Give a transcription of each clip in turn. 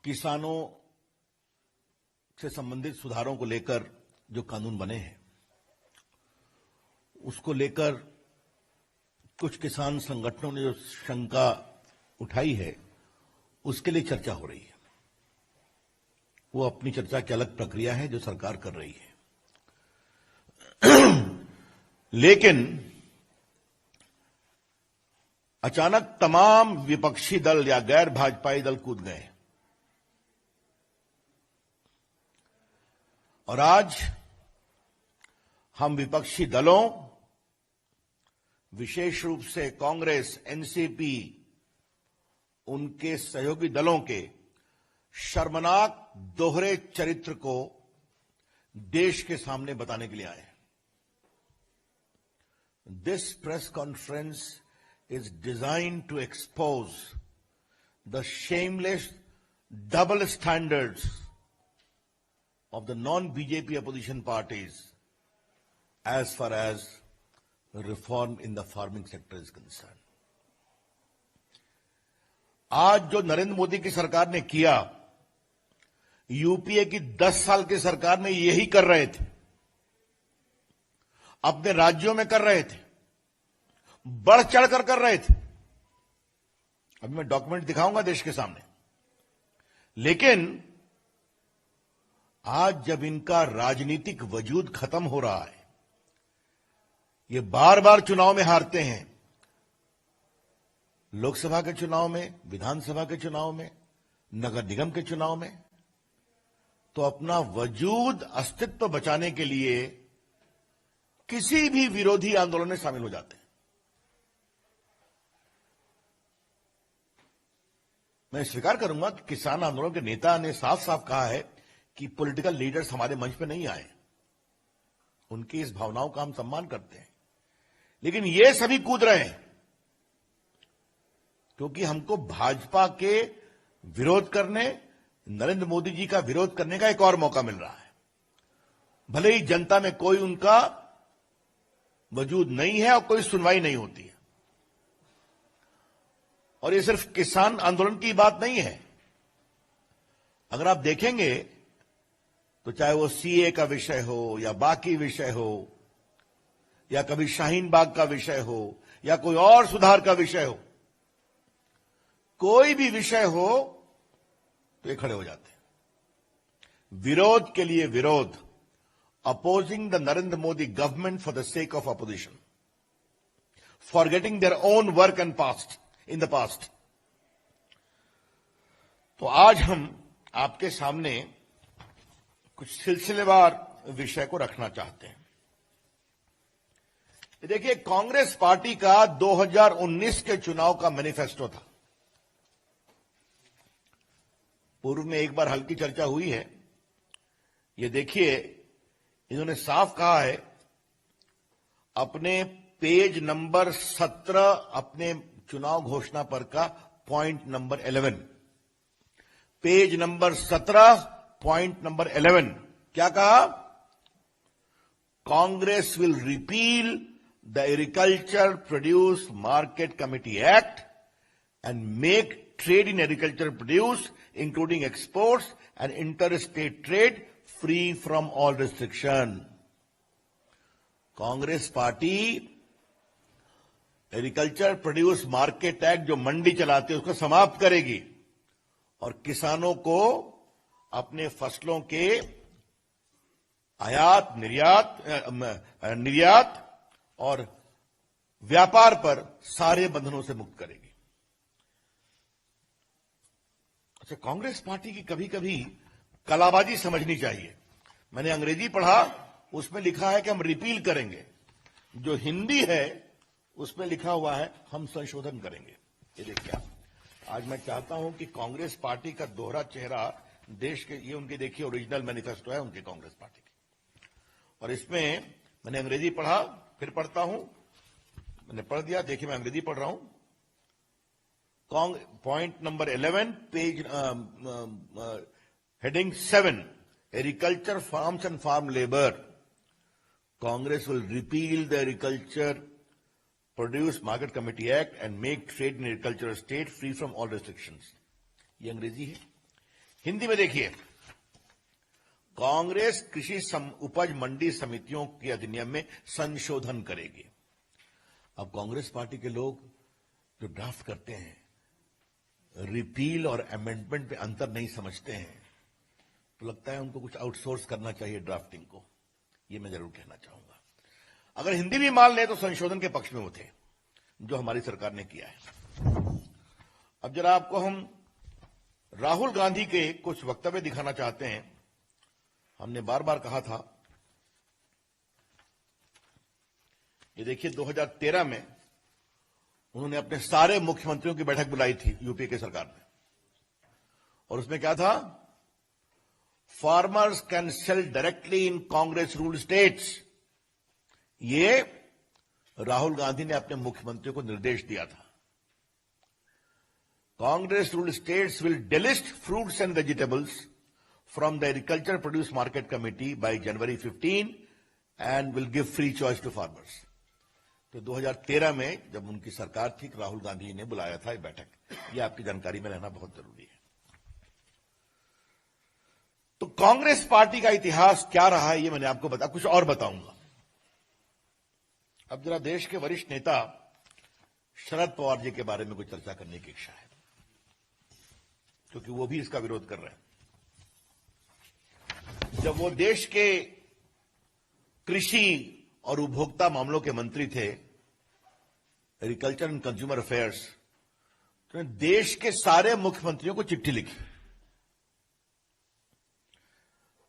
किसानों से संबंधित सुधारों को लेकर जो कानून बने हैं उसको लेकर कुछ किसान संगठनों ने जो शंका उठाई है उसके लिए चर्चा हो रही है। वो अपनी चर्चा की अलग प्रक्रिया है जो सरकार कर रही है। लेकिन अचानक तमाम विपक्षी दल या गैर भाजपाई दल कूद गए और आज हम विपक्षी दलों, विशेष रूप से कांग्रेस, एनसीपी, उनके सहयोगी दलों के शर्मनाक दोहरे चरित्र को देश के सामने बताने के लिए आए हैं। This press conference is designed to expose the shameless double standards of the non-BJP opposition parties as far as reform in the farming sector is concerned. आज जो नरेंद्र मोदी की सरकार ने किया, यूपीए की 10 साल की सरकार में यही कर रहे थे, अपने राज्यों में कर रहे थे, बढ़ चढ़कर कर रहे थे। अभी मैं डॉक्यूमेंट दिखाऊंगा देश के सामने। लेकिन आज जब इनका राजनीतिक वजूद खत्म हो रहा है, ये बार बार चुनाव में हारते हैं, लोकसभा के चुनाव में, विधानसभा के चुनाव में, नगर निगम के चुनाव में, तो अपना वजूद, अस्तित्व बचाने के लिए किसी भी विरोधी आंदोलन में शामिल हो जाते हैं। मैं स्वीकार करूंगा कि किसान आंदोलन के नेता ने साफ साफ कहा है कि पॉलिटिकल लीडर्स हमारे मंच पे नहीं आए। उनकी इस भावनाओं का हम सम्मान करते हैं, लेकिन ये सभी कूद रहे हैं क्योंकि हमको भाजपा के विरोध करने, नरेंद्र मोदी जी का विरोध करने का एक और मौका मिल रहा है। भले ही जनता में कोई उनका वजूद नहीं है और कोई सुनवाई नहीं होती है। और ये सिर्फ किसान आंदोलन की बात नहीं है। अगर आप देखेंगे तो चाहे वो सीए का विषय हो या बाकी विषय हो या कभी शाहीन बाग का विषय हो या कोई और सुधार का विषय हो, कोई भी विषय हो तो ये खड़े हो जाते हैं। विरोध के लिए विरोध, opposing the Narendra Modi government for the sake of opposition, forgetting their own work and past in the past. तो आज हम आपके सामने कुछ सिलसिलेवार विषय को रखना चाहते हैं। देखिए, कांग्रेस पार्टी का 2019 के चुनाव का मैनिफेस्टो था। पूर्व में एक बार हल्की चर्चा हुई है। ये देखिए, इन्होंने साफ कहा है अपने पेज नंबर 17 अपने चुनाव घोषणा पर का point number 11, page number 17 point number 11 क्या कहा? Congress will repeal the agriculture produce market committee act and make trade in agriculture produce including exports and inter state trade free from all restriction. Congress party agriculture produce market act जो मंडी चलाते हैं उसको समाप्त करेगी और किसानों को अपने फसलों के आयात, निर्यात और व्यापार पर सारे बंधनों से मुक्त करेगी। अच्छा, कांग्रेस पार्टी की कभी कभी कलाबाजी समझनी चाहिए। मैंने अंग्रेजी पढ़ा, उसमें लिखा है कि हम रिपील करेंगे। जो हिंदी है उसमें लिखा हुआ है हम संशोधन करेंगे। ये देखिए, आज मैं चाहता हूं कि कांग्रेस पार्टी का दोहरा चेहरा देश के, ये उनकी देखिए ओरिजिनल मैनिफेस्टो है उनकी कांग्रेस पार्टी की, और इसमें मैंने अंग्रेजी पढ़ा, फिर पढ़ता हूं। मैंने पढ़ दिया, देखिए मैं अंग्रेजी पढ़ रहा हूं। Point number 11, page heading 7, agriculture farms and farm labour. Congress will repeal the agriculture produce market committee act and make trade in agriculture state free from all restrictions. ये अंग्रेजी है। हिंदी में देखिए, कांग्रेस कृषि उपज मंडी समितियों के अधिनियम में संशोधन करेगी। अब कांग्रेस पार्टी के लोग जो ड्राफ्ट करते हैं, रिपील और अमेंडमेंट पे अंतर नहीं समझते हैं, तो लगता है उनको कुछ आउटसोर्स करना चाहिए ड्राफ्टिंग को। ये मैं जरूर कहना चाहूंगा। अगर हिंदी भी मान ले तो संशोधन के पक्ष में वो थे जो हमारी सरकार ने किया है। अब जरा आपको हम राहुल गांधी के कुछ वक्तव्य दिखाना चाहते हैं। हमने बार बार कहा था, ये देखिए 2013 में उन्होंने अपने सारे मुख्यमंत्रियों की बैठक बुलाई थी यूपीए की सरकार ने, और उसमें क्या था, farmers can sell directly in Congress rule states. ये राहुल गांधी ने अपने मुख्यमंत्रियों को निर्देश दिया था। Congress rule states will delist fruits and vegetables from the Agriculture Produce Market Committee by January 15 and will give free choice to farmers. तो 2013 में जब उनकी सरकार थी, राहुल गांधी ने बुलाया था ये बैठक। ये आपकी जानकारी में रहना बहुत जरूरी है। तो कांग्रेस पार्टी का इतिहास क्या रहा है ये मैंने आपको बताया, कुछ और बताऊंगा। अब जरा देश के वरिष्ठ नेता शरद पवार जी के बारे में कुछ चर्चा करने की इच्छा है, क्योंकि वो भी इसका विरोध कर रहे हैं। जब वो देश के कृषि और उपभोक्ता मामलों के मंत्री थे, एग्रीकल्चर एंड कंज्यूमर अफेयर्स, तो देश के सारे मुख्यमंत्रियों को चिट्ठी लिखी।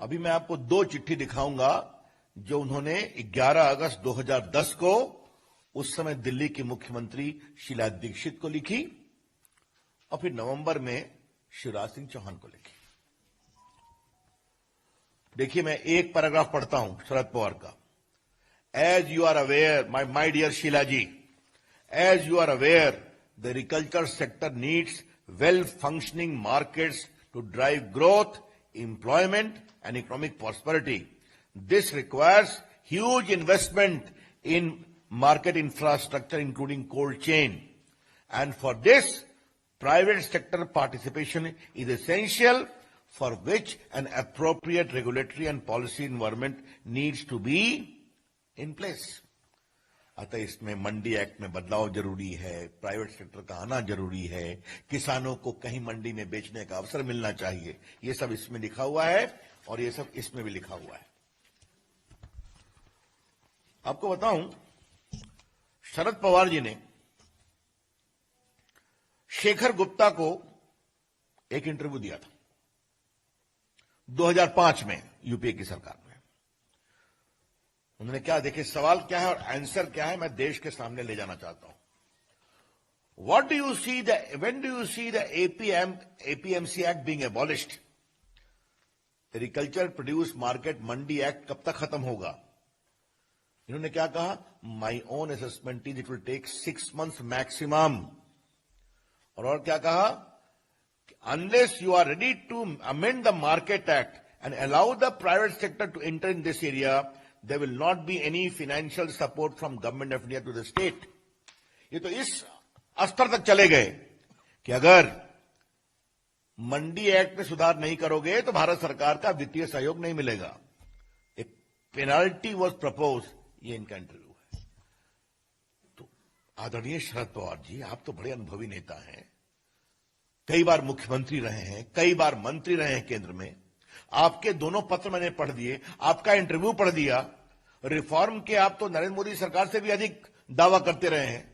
अभी मैं आपको 2 चिट्ठी दिखाऊंगा जो उन्होंने 11 अगस्त 2010 को उस समय दिल्ली की मुख्यमंत्री शीला दीक्षित को लिखी, और फिर नवंबर में शिवराज सिंह चौहान को लिखी। देखिए, मैं एक पैराग्राफ पढ़ता हूं शरद पवार का। As you are aware, my dear Sheila ji, as you are aware, the agriculture sector needs well functioning markets to drive growth, employment and economic prosperity. This requires huge investment in market infrastructure including cold chain, and for this private sector participation is essential, for which an appropriate regulatory and policy environment needs to be in place. अतः इसमें मंडी act में बदलाव जरूरी है, private sector का आना जरूरी है, किसानों को कहीं मंडी में बेचने का अवसर मिलना चाहिए। ये सब इसमें लिखा हुआ है और ये सब इसमें भी लिखा हुआ है। आपको बताऊं, शरद पवार जी ने शेखर गुप्ता को एक इंटरव्यू दिया था 2005 में यूपीए की सरकार में। उन्होंने क्या, देखिए सवाल क्या है और आंसर क्या है, मैं देश के सामने ले जाना चाहता हूं। What do you see when do you see the APMC act being abolished? Agriculture produce market mandi act कब तक खत्म होगा? इन्होंने क्या कहा, my own assessment is it will take 6 months maximum. और क्या कहा, unless you are ready to amend the market act and allow the private sector to enter in this area, there will not be any financial support from government of India to the state. ये तो इस स्तर तक चले गए कि अगर मंडी act में सुधार नहीं करोगे तो भारत सरकार का वित्तीय सहयोग नहीं मिलेगा। एक पेनाल्टी वॉज प्रपोज, ये इनका इंटरव्यू है। तो आदरणीय शरद पवार जी, आप तो बड़े अनुभवी नेता हैं, कई बार मुख्यमंत्री रहे हैं, कई बार मंत्री रहे हैं केंद्र में। आपके दोनों पत्र मैंने पढ़ दिए, आपका इंटरव्यू पढ़ दिया। रिफॉर्म के आप तो नरेंद्र मोदी सरकार से भी अधिक दावा करते रहे हैं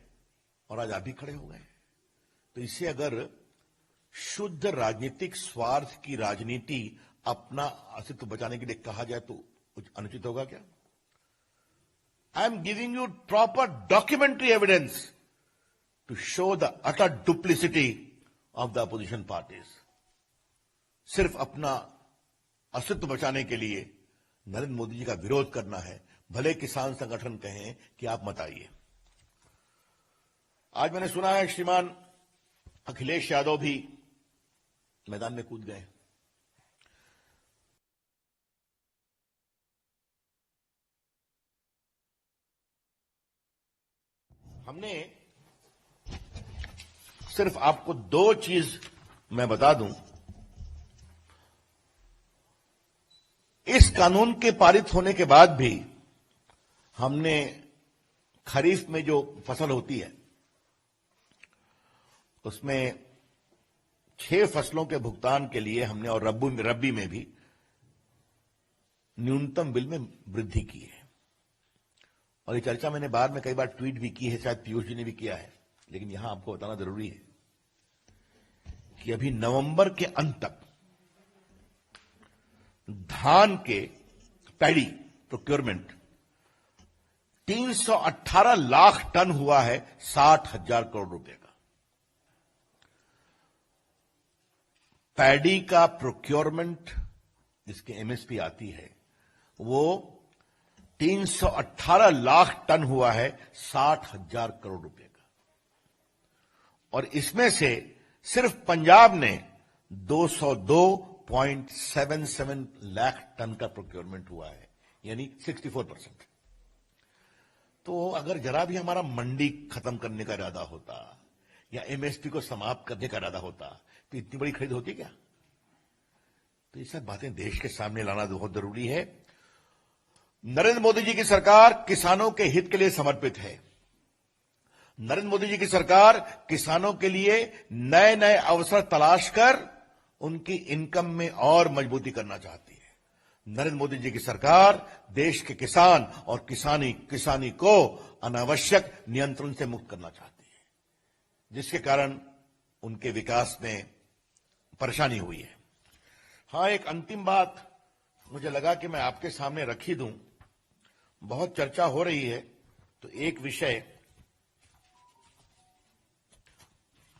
और आज आप भी खड़े हो गए। तो इसे अगर शुद्ध राजनीतिक स्वार्थ की राजनीति अपना अस्तित्व बचाने के लिए कहा जाए तो कुछ अनुचित होगा क्या? I am giving you proper documentary evidence to show the utter duplicity of the opposition parties. सिर्फ अपना अस्तित्व बचाने के लिए नरेंद्र मोदी जी का विरोध करना है, भले किसान संगठन कहें कि आप मत आइए। आज मैंने सुना है श्रीमान अखिलेश यादव भी मैदान में कूद गए। हमने सिर्फ आपको 2 चीज मैं बता दूं, इस कानून के पारित होने के बाद भी हमने खरीफ में जो फसल होती है उसमें 6 फसलों के भुगतान के लिए हमने और रबी में भी न्यूनतम बिल में वृद्धि की है। और ये चर्चा मैंने बाद में कई बार ट्वीट भी की है, शायद पीयूष जी ने भी किया है, लेकिन यहां आपको बताना जरूरी है कि अभी नवंबर के अंत तक धान के पैडी प्रोक्योरमेंट 318 लाख टन हुआ है, 60,000 करोड़ रुपए का। पैडी का प्रोक्योरमेंट जिसकी एमएसपी आती है वो 318 लाख टन हुआ है, 60,000 करोड़ रुपए का। और इसमें से सिर्फ पंजाब ने 202.77 लाख टन का प्रोक्योरमेंट हुआ है, यानी 64%। तो अगर जरा भी हमारा मंडी खत्म करने का इरादा होता या एमएसपी को समाप्त करने का इरादा होता तो इतनी बड़ी खरीद होती क्या? तो ये सब बातें देश के सामने लाना बहुत जरूरी है। नरेंद्र मोदी जी की सरकार किसानों के हित के लिए समर्पित है। नरेंद्र मोदी जी की सरकार किसानों के लिए नए नए अवसर तलाश कर उनकी इनकम में और मजबूती करना चाहती है। नरेंद्र मोदी जी की सरकार देश के किसान और किसानी को अनावश्यक नियंत्रण से मुक्त करना चाहती है, जिसके कारण उनके विकास में परेशानी हुई है। हां, एक अंतिम बात मुझे लगा कि मैं आपके सामने रख ही दूं। बहुत चर्चा हो रही है तो एक विषय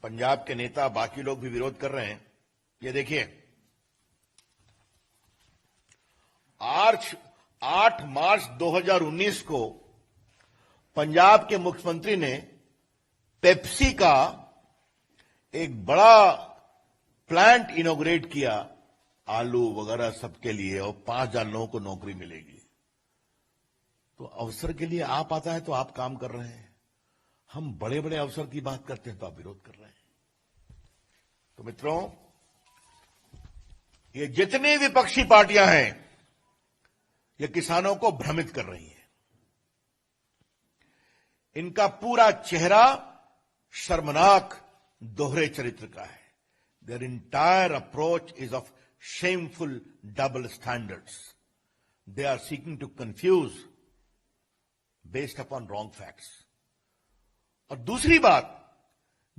पंजाब के नेता, बाकी लोग भी विरोध कर रहे हैं। ये देखिए, 8 मार्च 2019 को पंजाब के मुख्यमंत्री ने पेप्सी का एक बड़ा प्लांट इनॉग्रेट किया, आलू वगैरह सबके लिए, और 5,000 लोगों को नौकरी मिलेगी। तो अवसर के लिए आप आता है तो आप काम कर रहे हैं, हम बड़े बड़े अवसर की बात करते हैं तो आप विरोध कर रहे हैं। तो मित्रों, ये जितनी विपक्षी पार्टियां हैं ये किसानों को भ्रमित कर रही हैं। इनका पूरा चेहरा शर्मनाक दोहरे चरित्र का है। Their entire approach is of shameful double standards. They are seeking to confuse based upon wrong facts. और दूसरी बात,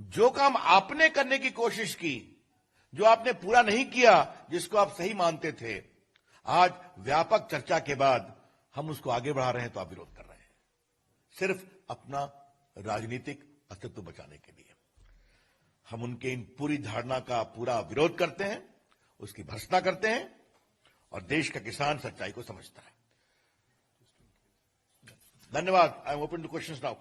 जो काम आपने करने की कोशिश की, जो आपने पूरा नहीं किया, जिसको आप सही मानते थे, आज व्यापक चर्चा के बाद हम उसको आगे बढ़ा रहे हैं तो आप विरोध कर रहे हैं, सिर्फ अपना राजनीतिक अस्तित्व बचाने के लिए। हम उनके इन पूरी धारणा का पूरा विरोध करते हैं, उसकी भर्त्सना करते हैं, और देश का किसान सच्चाई को समझता है। धन्यवाद। I am open two questions now.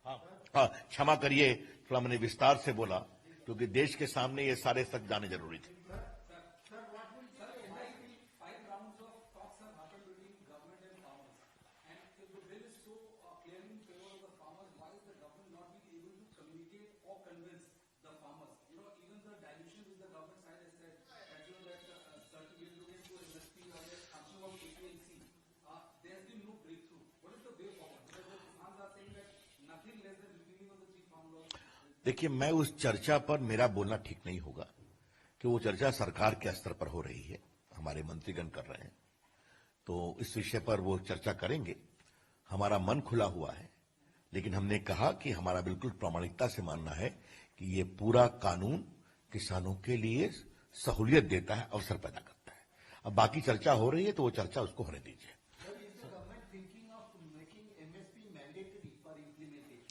हाँ, क्षमा करिए, थोड़ा मैंने विस्तार से बोला क्योंकि देश के सामने ये सारे सच जाने जरूरी थे। देखिए, मैं उस चर्चा पर मेरा बोलना ठीक नहीं होगा कि वो चर्चा सरकार के स्तर पर हो रही है, हमारे मंत्रीगण कर रहे हैं, तो इस विषय पर वो चर्चा करेंगे। हमारा मन खुला हुआ है, लेकिन हमने कहा कि हमारा बिल्कुल प्रामाणिकता से मानना है कि ये पूरा कानून किसानों के लिए सहूलियत देता है, अवसर पैदा करता है। अब बाकी चर्चा हो रही है तो वो चर्चा उसको होने दीजिए।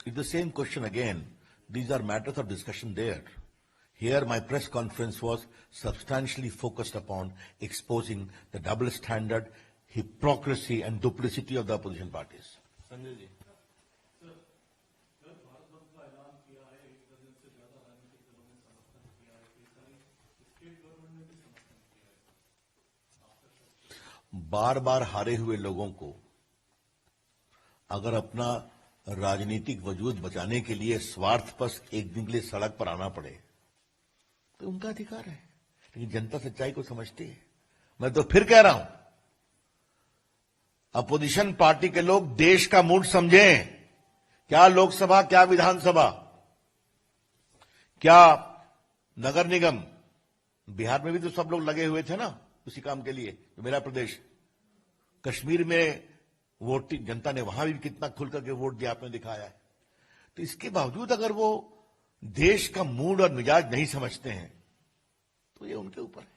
It's the same question again. These are matters of discussion there. Here my press conference was substantially focused upon exposing the double standard, hypocrisy and duplicity of the opposition parties. Sanjay ji. बार बार हारे हुए लोगों को अगर अपना राजनीतिक वजूद बचाने के लिए स्वार्थपरस्त एक दिन के लिए सड़क पर आना पड़े तो उनका अधिकार है, लेकिन जनता सच्चाई को समझती है मैं तो फिर कह रहा हूं, अपोजिशन पार्टी के लोग देश का मूड समझें। क्या लोकसभा, क्या विधानसभा, क्या नगर निगम, बिहार में भी तो सब लोग लगे हुए थे ना उसी काम के लिए, तो मेरा प्रदेश। कश्मीर में वोटिंग, जनता ने वहां भी कितना खुल करके वोट दिया, आपने दिखाया है। तो इसके बावजूद अगर वो देश का मूड और मिजाज नहीं समझते हैं तो ये उनके ऊपर है।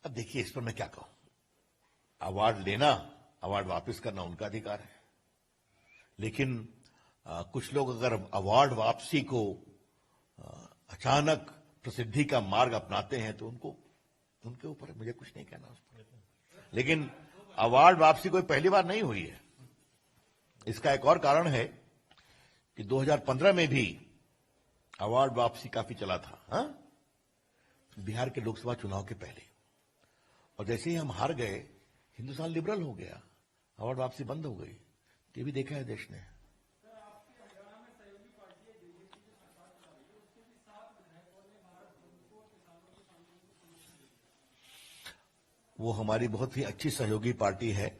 अब देखिए, इस पर मैं क्या कहूं। अवार्ड लेना, अवार्ड वापस करना उनका अधिकार है, लेकिन कुछ लोग अगर अवार्ड वापसी को अचानक प्रसिद्धि का मार्ग अपनाते हैं तो उनके ऊपर मुझे कुछ नहीं कहना उस पर। लेकिन अवार्ड वापसी कोई पहली बार नहीं हुई है। इसका एक और कारण है कि 2015 में भी अवार्ड वापसी काफी चला था, बिहार के लोकसभा चुनाव के पहले। और जैसे ही हम हार गए, हिंदुस्तान लिबरल हो गया, अवार्ड वापसी बंद हो गई। ये भी देखा है देश ने। वो हमारी बहुत ही अच्छी सहयोगी पार्टी है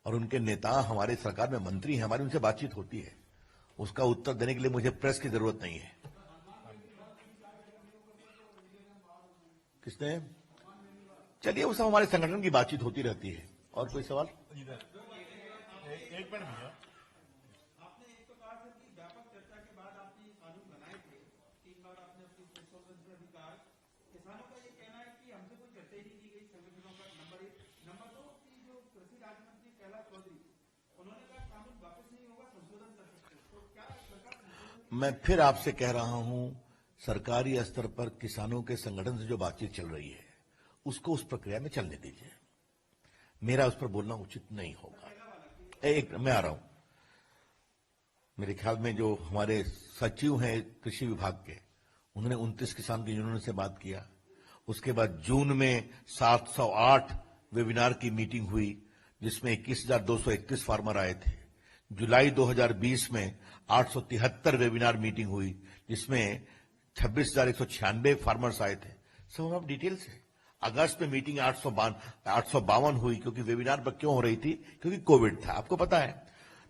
और उनके नेता हमारे सरकार में मंत्री हैं, हमारी उनसे बातचीत होती है। उसका उत्तर देने के लिए मुझे प्रेस की जरूरत नहीं है। किसने? चलिए, वो सब हमारे संगठन की बातचीत होती रहती है। और कोई सवाल? एक मिनट भैया, आपने एक तो कहा कि व्यापक चर्चा के बाद आपने कानून बनाए थे, 3 बार आपने अपनी स्वतंत्र अधिकार। किसानों का ये कहना है कि हमसे कोई चर्चा ही नहीं की गई संगठनों का। नंबर 1। नंबर 2 की जो कृषि राज्य मंत्री कैलाश चौधरी, उन्होंने कहा कानून वापस नहीं होगा, संशोधन कर सकते। तो क्या सरकार? मैं फिर आपसे कह रहा हूं, सरकारी स्तर पर किसानों के संगठन से जो बातचीत चल रही है उसको उस प्रक्रिया में चलने दीजिए। मेरा उस पर बोलना उचित नहीं होगा। मैं आ रहा हूं। मेरे ख्याल में जो हमारे सचिव हैं कृषि विभाग के, उन्होंने 29 किसान यूनियनों से बात किया। उसके बाद जून में 708 वेबिनार की मीटिंग हुई, जिसमें 21,231 फार्मर आए थे। जुलाई 2020 में 873 वेबिनार मीटिंग हुई, जिसमें 26,196 फार्मर्स आए थे। सब हम डिटेल से। अगस्त में मीटिंग 852 हुई, क्योंकि वेबिनार पर क्यों हो रही थी? क्योंकि कोविड था, आपको पता है।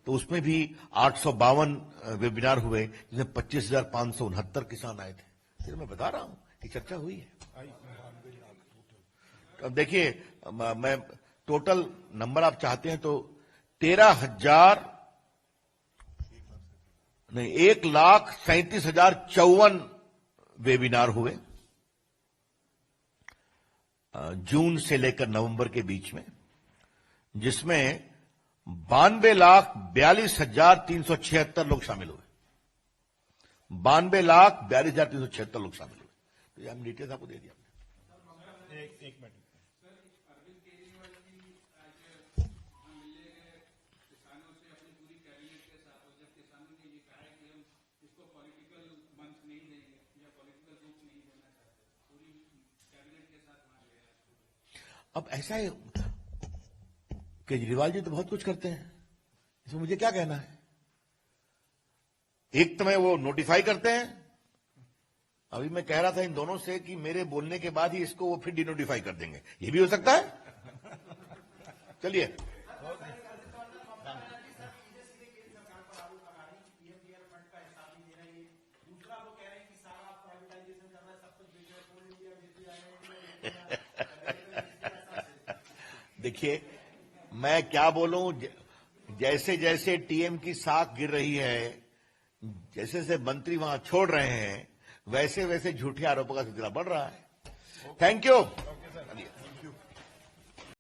तो उसमें भी 852 वेबिनार हुए, जिसमें 25,569 किसान आए थे। फिर मैं बता रहा हूं कि चर्चा हुई है। अब देखिए, मैं टोटल नंबर आप चाहते हैं तो 1,37,054 वेबिनार हुए जून से लेकर नवंबर के बीच में, जिसमें 92,42,376 लोग शामिल हुए। 92,42,376 लोग शामिल हुए। तो ये हम डिटेल्स आपको दे दिया। एक मिनट। अब ऐसा है, केजरीवाल जी तो बहुत कुछ करते हैं, इसमें मुझे क्या कहना है? एक तो मैं वो नोटिफाई करते हैं। अभी मैं कह रहा था इन दोनों से कि मेरे बोलने के बाद ही इसको वो फिर डिनोटिफाई कर देंगे। ये भी हो सकता है। चलिए, देखिए, मैं क्या बोलूं, जैसे जैसे टीएम की साख गिर रही है, जैसे जैसे मंत्री वहां छोड़ रहे हैं, वैसे वैसे झूठे आरोपों का सिलसिला बढ़ रहा है। Thank you.